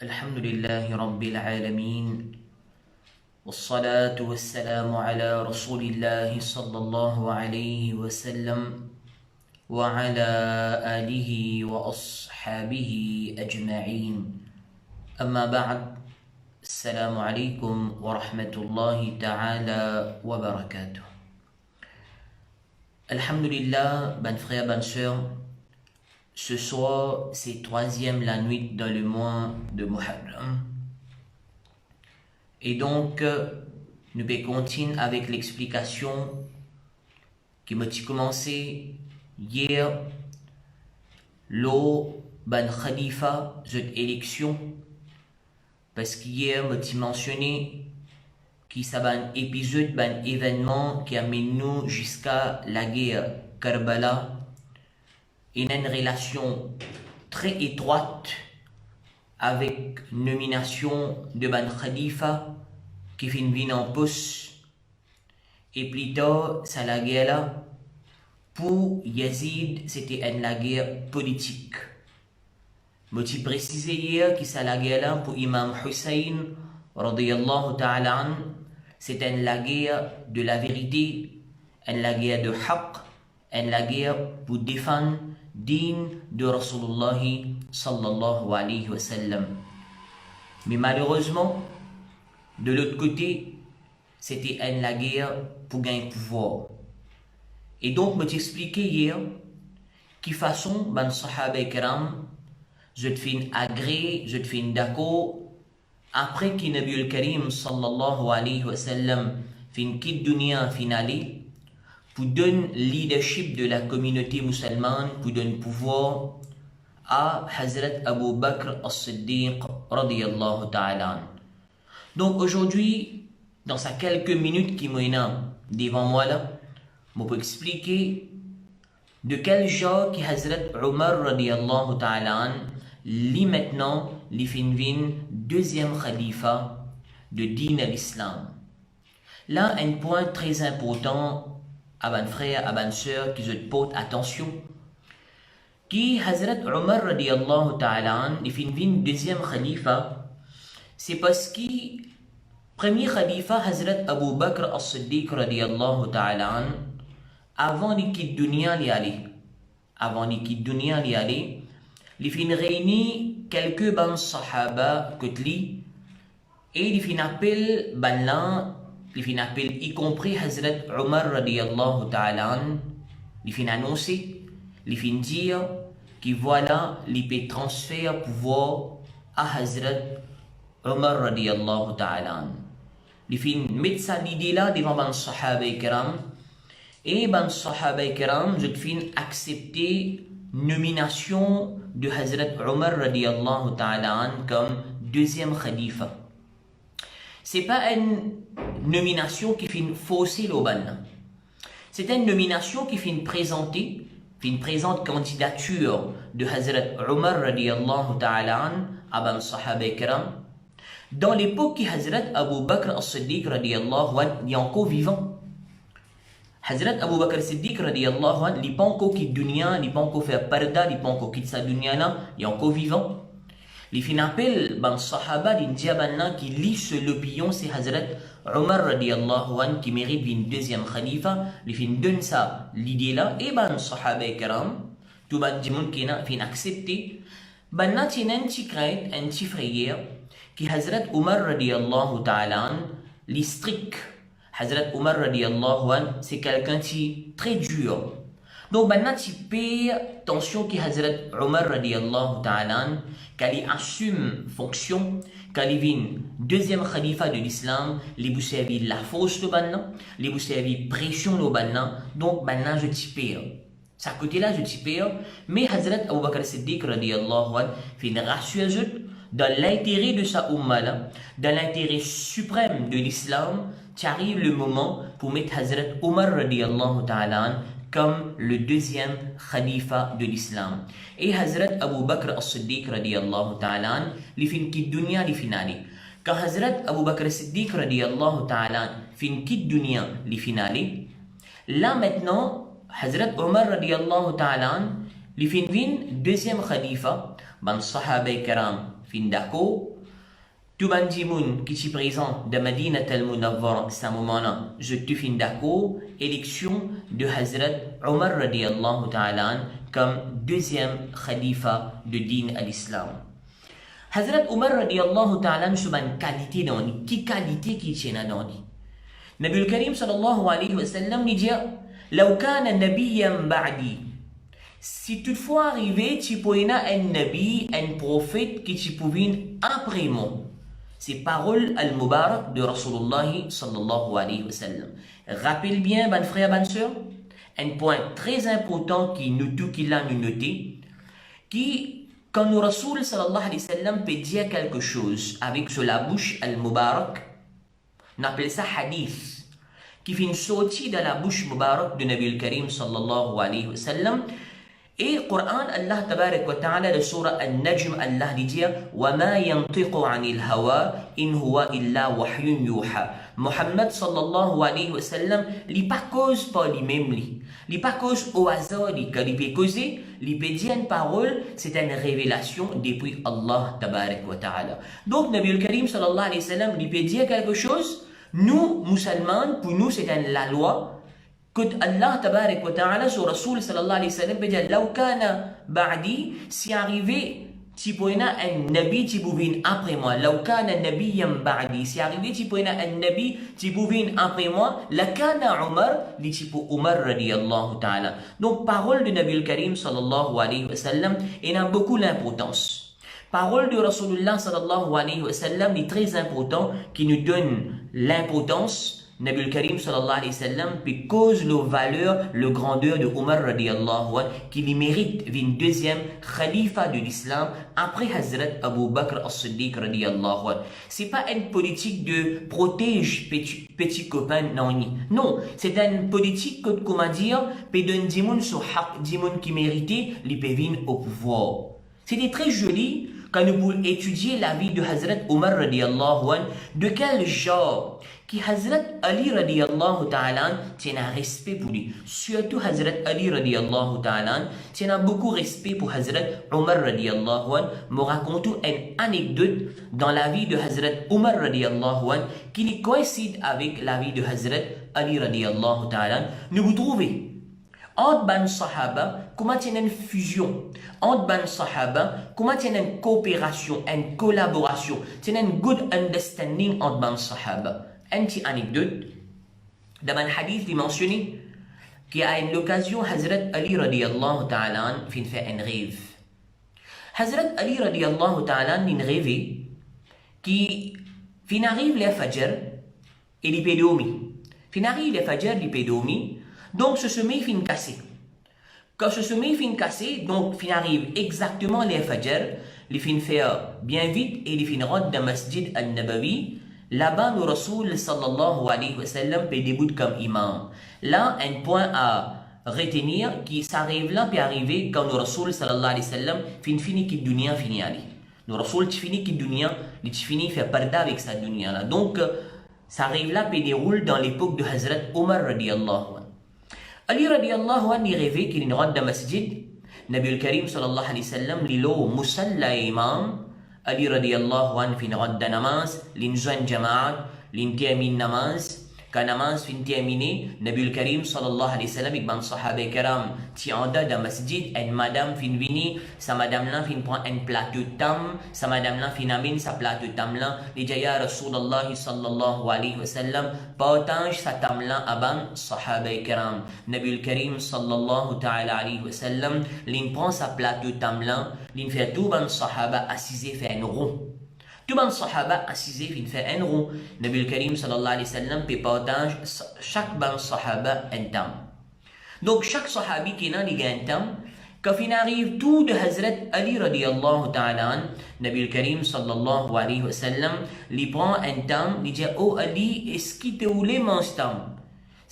الحمد لله رب العالمين والصلاة والسلام على رسول الله صلى الله عليه وسلم وعلى آله وأصحابه أجمعين أما بعد السلام عليكم ورحمة الله تعالى وبركاته. Alhamdulillah, bonnes frères, bonnes sœurs, ce soir c'est troisième la nuit dans le mois de Muharram. Et donc, nous allons continuer avec l'explication qui m'a commencé hier, l'eau ban Khalifa, cette élection, parce qu'hier m'a mentionné qui ça un épisode, un événement qui amène nous jusqu'à la guerre Karbala, et une relation très étroite avec nomination de Ban Khalifa qui finit en poste, et plus tard, ça la guerre là, pour Yazid, c'était une la guerre politique. Je précisé hier que ça la guerre là pour Imam Hussein, radiyallahu ta'ala an, c'était la guerre de la vérité, la guerre de haqq, la guerre pour défendre din de Rasulullah sallallahu alayhi wa sallam. Mais malheureusement, de l'autre côté, c'était la guerre pour gagner pouvoir. Et donc, je t'expliquais hier qui façon, ban sahaba kiram, je te fais agré, je te fais d'accord, après que Nabi al-Karim sallallahu alayhi wa sallam fin quitte dunya finale, pour donner leadership de la communauté musulmane, pour donner pouvoir à Hazrat Abu Bakr as-Siddiq radiyallahu ta'ala. Donc aujourd'hui, dans ces quelques minutes qui m'ont devant moi là, je peux expliquer de quel genre qui Hazrat Omar radiyallahu ta'ala li maintenant li finvin deuxième khalifa de din à l'islam. Là, un point très important à ban frère, à ban sœur qui se porte attention, qui Hazrat Omar radiyallahu ta'ala li finvin deuxième khalifa, c'est parce que premier khalifa Hazrat Abu Bakr as-Siddiq radiyallahu ta'ala avant li quitte dunya li aller, avant li quitte dunya li aller, li fin réuni quelques ban sahaba kotli et li fin appel ban lan, li fin appel y compris Hazrat Omar radiyallahu ta'ala an, li fin annoncer, li fin dire que voilà li peut transférer pouvoir à Hazrat Omar radiyallahu ta'ala an. Li fin mettre ça l'idée là devant ban sahaba kiram, et ban sahaba kiram je fin accepter nomination de Hazrat Omar radiyallahu ta'ala an comme deuxième khalifa. C'est pas une nomination qui fin fausser l'oban. C'est une nomination qui fin présenter, fin présente candidature de Hazrat Omar radiyallahu ta'ala an à ban sahaba kiram dans l'époque qui Hazrat Abu Bakr as-Siddiq radiyallahu an est encore vivant. Hazrat Abu Bakr as-Siddiq radiyallahu an n'est pas encore quitté dunya, n'est pas encore fait parda, n'est pas encore quitté sa dunya là, il est encore vivant. Les fin appel ban sahaba d'indiabanna qui lit sur l'opinion c'est Hazrat Omar radiyallahu an qui mérite une deuxième khalifa, les fin donne ça l'idée là et ban sahaba kiram tout ban dimon qui n'a fin accepté ban na tienen ti crête un ti frère qui Hazrat Omar radiyallahu ta'ala an li strict. Hazrat Omar radiyallahu an c'est quelqu'un qui très dur. Donc maintenant tu payes attention qui Hazrat Omar radiyallahu ta'ala an qu'il assume fonction, qu'il vient deuxième khalifa de l'islam, les vous servi la force de banna, les vous servi pression de banna. Donc maintenant je t'y paye. Ça côté là je t'y paye. Mais Hazrat Abu Bakr Siddiq radiyallahu an fait une rassurance dans l'intérêt de sa umma là, dans l'intérêt suprême de l'islam, tu arrive le moment pour mettre Hazrat Omar radiyallahu ta'ala an comme le deuxième khalifa de l'islam. Et Hazrat Abu Bakr as-Siddiq radiyallahu ta'ala an, li fin quitte dunya li finale. Quand Hazrat Abu Bakr as-Siddiq radiyallahu ta'ala an fin quitte dunya li finale, là maintenant, Hazrat Omar radiyallahu ta'ala an, li fin vin deuxième khalifa, ban sahaba kiram fin d'accord. Tout bandimoun qui est présent de Madinat al-Munawwara, ce moment-là, je te fin d'accord, élection de Hazrat Omar radiallahu ta'ala comme deuxième khalifa de din à l'islam. Hazrat Omar radiallahu ta'ala sur une qualité dans lui, qui qualité qui tient dans lui. Nabi al-Karim sallallahu alayhi wa sallam dit لو كان نبيا بعدي. Si toutefois arrivé, tu pourrais un nabi, un prophète qui tu pouvais après moi. C'est parole al-Mubarak de Rasulullah sallallahu alayhi wa sallam. Rappelle bien, ban frère, ban soeur, un point très important qui nous tout qui l'a nous noté, qui, quand nous Rasul sallallahu alayhi wa sallam peut dire quelque chose avec sur la bouche al-Mubarak, on appelle ça hadith, qui fait une sortie de la bouche Mubarak de Nabi al-Karim sallallahu alayhi wa sallam. Et Coran, Allah tabarak wa ta'ala, le surah Al-Najm, Allah dit وَمَا يَنْطِقُ عَنِ الْهَوَىٰ إِنْ هُوَ إِلَّا وَحْيٌ يُوحَىٰ. Muhammad sallallahu alayhi wa sallam, il pas cause par lui-même, il pas cause au hasard, quand il peut causer, il peut dire une parole, c'est une révélation depuis Allah tabarak wa ta'ala. Donc, Nabi al-Karim sallallahu alayhi wa sallam, il peut dire quelque chose, nous, musulmans, pour nous, c'est la loi. Que Allah tabarak wa ta'ala sur Rasul sallallahu alayhi wa sallam peut dire لو كان بعدي, si arrivé tu pourrais un nabi tu pouvais après moi, لو كان نبيا بعدي, si arrivé tu pourrais un nabi tu pouvais après moi, لكان عمر, dit tu pour Umar radiyallahu ta'ala. Donc parole de Nabi al-Karim sallallahu alayhi wa sallam, il a beaucoup d'importance. Parole de Rasulullah sallallahu alayhi wa sallam est très important, qui nous donne l'importance. Nabi al-Karim sallallahu alayhi wa sallam puis cause le valeur, le grandeur de Omar radiyallahu anhu, qui lui mérite une deuxième khalifa de l'islam après Hazrat Abu Bakr as-Siddiq radiyallahu anhu. C'est pas une politique de protège petit copain, non, c'est une politique que, comment dire, peut donner des gens sur haq, des gens qui méritent, les peut venir au pouvoir. C'était très joli quand nous pouvons étudier la vie de Hazrat Omar radiyallahu anhu, de quel genre qui Hazrat Ali radiyallahu ta'ala tient un respect pour lui. Surtout Hazrat Ali radiyallahu ta'ala tient beaucoup respect pour Hazrat Omar radiyallahu anhu. Me raconte une anecdote dans la vie de Hazrat Omar radiyallahu anhu qui coïncide avec la vie de Hazrat Ali radiyallahu ta'ala. Nous vous trouvez entre ban sahaba, comment il y a une fusion entre ban sahaba, comment il y a une coopération, une collaboration, il y a une good understanding entre ban sahaba. Une petite anecdote, dans un hadith il mentionné qu'à une occasion Hazrat Ali radiyallahu ta'ala fait un rêve. Hazrat Ali radiyallahu ta'ala il rêve qui fin arrive le fajr et il peut dormir. Fin arrive le fajr il peut dormir. Donc ce sommeil fin cassé. Quand ce sommeil fin cassé, donc fin arrive exactement les fajr, il fin faire bien vite et il fin rentre dans Masjid al-Nabawi. Là-bas, le Rasoul sallallahu alayhi wa sallam peut débuter comme imam. Là, un point à retenir qui s'arrive là, peut arriver quand le Rasoul sallallahu alayhi wa sallam finit qui dunya finit aller. Le Rasoul finit qui dunya, il finit faire parda avec sa dunya là. Donc, ça arrive là, peut déroule dans l'époque de Hazrat Omar radiyallahu anhu. Ali radiyallahu anhu, il rêvait qu'il rentre dans le masjid. Nabi al-Karim sallallahu alayhi wa sallam, il est musalla imam. Ali radiyallahu anhu fin radda namaz, l'injoint jama'at, l'intermine namaz, quand namaz fin terminé, Nabi al-Karim sallallahu alayhi wa sallam, avec ban sahaba karam, ti anda dans masjid, une madame fin vini, sa madame là fin prend un plateau tam, sa madame là fin amine sa plateau tam là, li jaya Rasulullah sallallahu alayhi wa sallam, partage sa tam là aban sahaba karam. Nabi al-Karim sallallahu ta'ala alayhi wa sallam, l'in prend sa plateau tam là, l'in fait tout ban sahaba assisé fait un rond. Tout le sahaba assisé fait un rond. Nabi al-Karim sallallahu alayhi wa sallam peut partage chaque ban sahaba un tam. Donc chaque sahabi qui n'a un tam, quand il arrive tout de Hazrat Ali radiyallahu ta'ala, Nabi al-Karim sallallahu alayhi wa sallam, il prend un tam, il dit oh Ali, est-ce qu'il te voulait mon tam?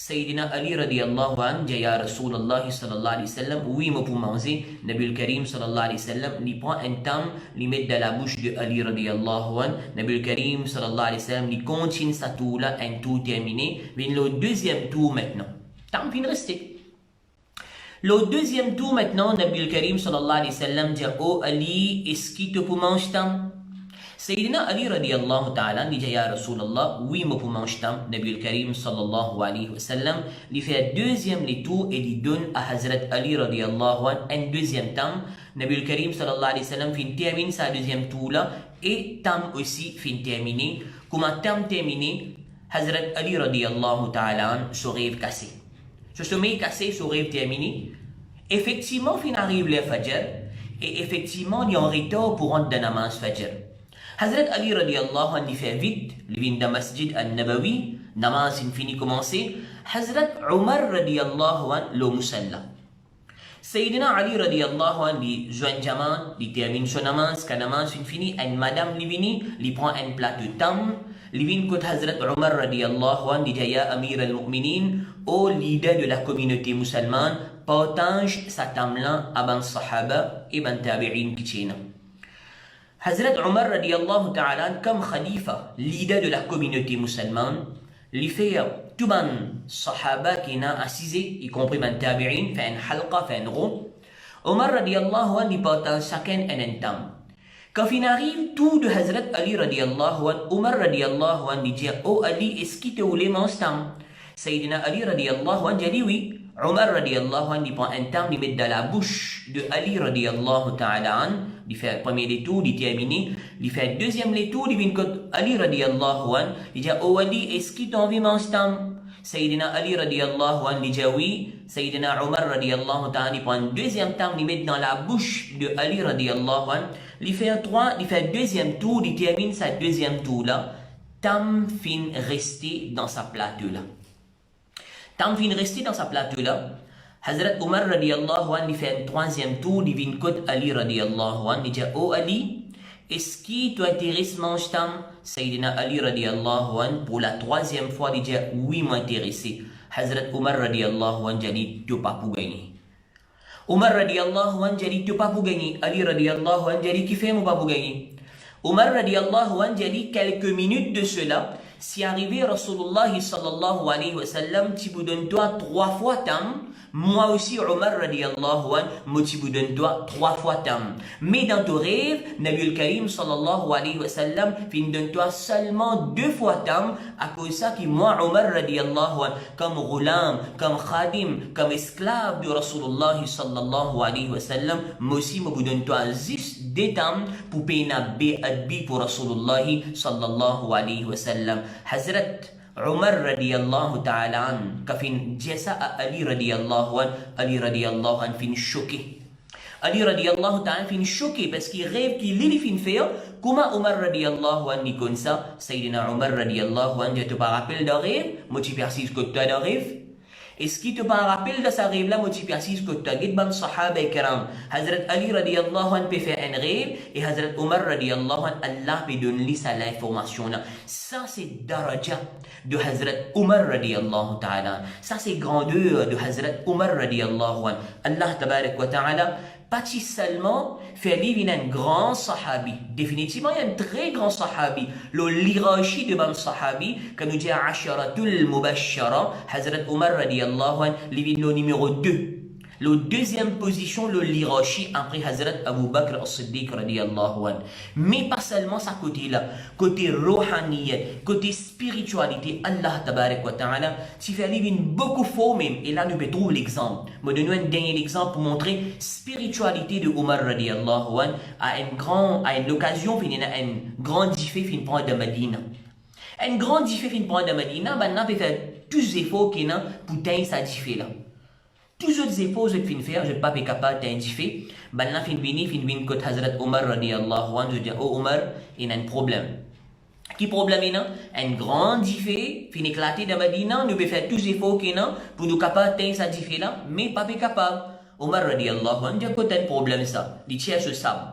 Sayyidina Ali radiyallahu anhu dit ya Rasulullah sallallahu alayhi wa sallam, oui, moi pour manger. Nabi al-Karim sallallahu alayhi wa sallam, il prend un tam, il met dans la bouche de Ali radiyallahu anhu. Nabi al-Karim sallallahu alayhi wa sallam, il continue sa tour là, un tour terminé. Vient le deuxième tour maintenant. Tam fin resté. Le deuxième tour maintenant, Nabi al-Karim sallallahu alayhi wa sallam dit oh Ali, est-ce qu'il te pour manger tam? Sayyidina Ali radiallahu ta'ala dit ya Rasulallah, oui, moi pour mangetam, Nabi al-Karim sallallahu alayhi wa sallam, lui fait deuxième les tours et lui donne à Hazrat Ali radiallahu anhu un deuxième tam. Nabi al-Karim sallallahu alayhi wa sallam fin termine sa deuxième tour là et tam aussi fin terminé. Comment tam terminé, Hazrat Ali radiallahu ta'ala anhu se rêve cassé. Ce sommeil cassé, ce rêve terminé. Effectivement, fin arrive le Fajr et effectivement, il y a un retard pour rentrer dans la namaz Fajr. Hazrat Ali radiallahu anhu fait vite, il vient dans Masjid al-Nabawi, namaz in fini commencé. Hazrat Omar radiallahu anhu le musalla. Sayyidina Ali radiallahu anhu li joint jaman, li termine son namaz, quand namaz in fini, une madame li vini, li prend un plat de tam, li vient côté Hazrat Omar radiallahu anhu, dit ya Amir al-Mu'minin, au leader de la communauté musulmane, partage sa tam-là à ban sahaba et ban tabi'in qui Hazrat Omar radiallahu ta'ala comme khalifa, leader de la communauté musulmane, lui fait tout ban sahaba qui n'a assisé, y compris ban tabi'in, fait un halqa, fait un rond. Omar radiallahu anhu lui partage chacun un tam. Quand il arrive tout de Hazrat Ali radiallahu anhu, Omar radiallahu anhu dit oh Ali, est-ce qu'il te voulait mon tam? Sayyidina Ali radiallahu anhu dit oui. Omar radiallahu anhu prend un tam, il met dans la bouche de Ali radiallahu ta'ala anhu, il fait le premier détour, il termine, il fait le deuxième détour, il vient contre Ali radiallahu anhu, il dit oh Ali, est-ce qu'il t'a envie mon tam? Sayyidina Ali radiallahu anhu dit oui. Sayyidina Omar radiallahu ta'ala il prend un deuxième tam, il met dans la bouche de Ali radiallahu anhu, il fait le deuxième tour, il termine sa deuxième tour là, tam fin resté dans sa plateau là. Tam fin resté dans sa plateau là, Hazrat Omar radiallahu anhu fait un troisième tour, il vient côté Ali radiallahu anhu, il dit oh Ali, est-ce qui t'intéresse mon tam? Sayyidina Ali radiallahu anhu pour la troisième fois il dit oui m'intéressé. Hazrat Omar radiallahu anhu dit tu pas pour gagner. Omar radiallahu anhu dit tu pas pour gagner. Ali radiallahu anhu dit qui fait mon pas pour gagner. Omar radiallahu anhu dit quelques minutes de cela. Si arrivé Rasulullah sallallahu alayhi wa sallam, tu vous donnes toi 3 fois tam, moi aussi Omar radiallahu anhu, moi tu vous donnes toi 3 fois tam. Mais dans ton rêve, Nabi al-Karim sallallahu alayhi wa sallam, fin donne toi seulement 2 fois tam, à cause de ça que moi Omar radiallahu anhu, comme ghulam, comme khadim, comme esclave de Rasulullah sallallahu alayhi wa sallam, moi aussi moi vous donne toi juste des tam pour payer adbi pour Rasulullah sallallahu alayhi wa sallam. Hazrat Omar radiallahu ta'ala an, kafin jasa Ali radiallahu an fin choqué. Ali radiallahu ta'ala fin choqué parce qu'il rêve qu'il est fin faire. Comment Omar radiallahu an ni comme ça? Sayyidina Omar radiallahu an, je te pas rappelle de rêve, moi tu persistes que tu as de rêve. Est-ce qu'il te pas rappelle de sa rêve là, moi tu persistes que tu as dit ban sahaba kiram. Hazrat Ali radiallahu an peut faire un rêve et Hazrat Omar radiallahu an, Allah peut donner ça l'information là. Ça c'est daraja de Hazrat Omar radiallahu ta'ala. Ça c'est grandeur de Hazrat Omar radiallahu an. Allah tabarak wa ta'ala pas seulement faire vivre un grand sahabi. Définitivement, il y a un très grand sahabi. L'hierarchie de ban sahabi, comme nous dit Asharatul Mubashara, Hazrat Omar radiallahu an, le numéro 2. La deuxième position, le l'hierarchie après Hazrat Abu Bakr as-Siddiq radiallahu an. Mais pas seulement sa côté-là, côté rohaniyat, côté spiritualité, Allah tabarak wa ta'ala, si fait vivre beaucoup fort même, et là nous trouver l'exemple. Je vais donner un dernier exemple pour montrer spiritualité de Omar radiallahu an à une occasion, il y a un grand diffé fin prendre de Medina. Un grand diffé fin prendre de Medina, maintenant peut faire tous les efforts qu'il y a pour tenir sa diffé là. Tous les efforts que je vais faire, je ne suis pas capable d'indiquer. Maintenant, je vais côté Hazrat Omar radiallahu anhu, je dis oh Omar, il y a un problème. Quel problème il y a? Un grand diffé, fin éclaté dans Medina, nous devons faire tous les efforts qu'il y a pour nous capables d'atteindre sa diffé là, mais pas capable. Omar radiallahu anhu, il y a peut-être un problème ça. Il tient ce sable.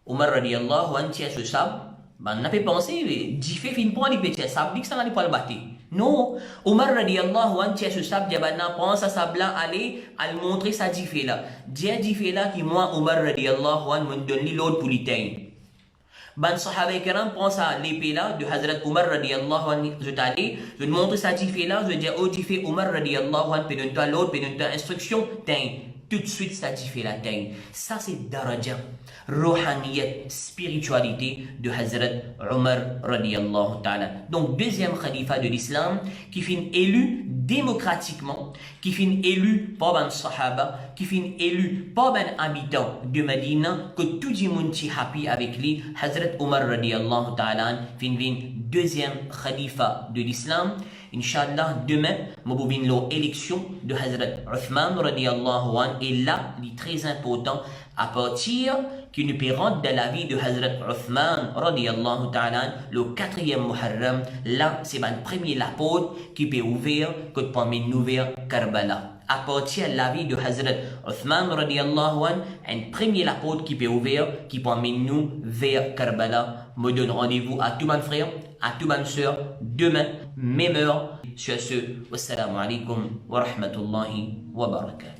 Omar radiallahu anhu tient ce sable. Ben, on a pensé, diffé fin prendre les petits sable, dit que ça n'allait pas le battre. Non, Omar radiallahu anhu tient ce sable, Diabana prend sa sable là, aller à le montrer sa diffé là. Dia diffé là qui moi Omar radiallahu anhu me donne l'autre pour l'éteindre. Ben sahaba kiram prend sa l'épée là de Hazrat Omar radiallahu anhu, je t'allais, je te montre sa diffé là, je dis oh diffé Omar radiallahu anhu, puis donne-toi l'autre, puis donne-toi instruction, teins. tout de suite ça t'y fait l'atteindre. Ça c'est daraja, ruhaniyat, spiritualité de Hazrat Omar radiyallahu ta'ala. Donc deuxième khalifa de l'islam qui finit élu démocratiquement, qui finit élu par un sahaba, qui finit élu par un habitant de Medina, que tout le monde est happy avec lui. Hazrat Omar radiyallahu ta'ala finit deuxième khalifa de l'islam. Inch'Allah, demain, je vais l'élection de Hazrat Uthman radiyallahu anhu. Et là, il est très important à partir qui nous peut rentrer dans la vie de Hazrat Uthman radiyallahu ta'ala, le 4e Muharram. Là, c'est le premier la porte qui peut ouvrir, que permet d'ouvrir Karbala. À partir de la vie de Hazrat Uthman radiyallahu anhu, un premier la porte qui peut ouvrir, qui permet nous vers Karbala. Me donne rendez-vous à tout mon frère, à tout mon soeur, demain, même heure. Sur ce, wassalamu alaikum wa rahmatullahi wa barakatuh.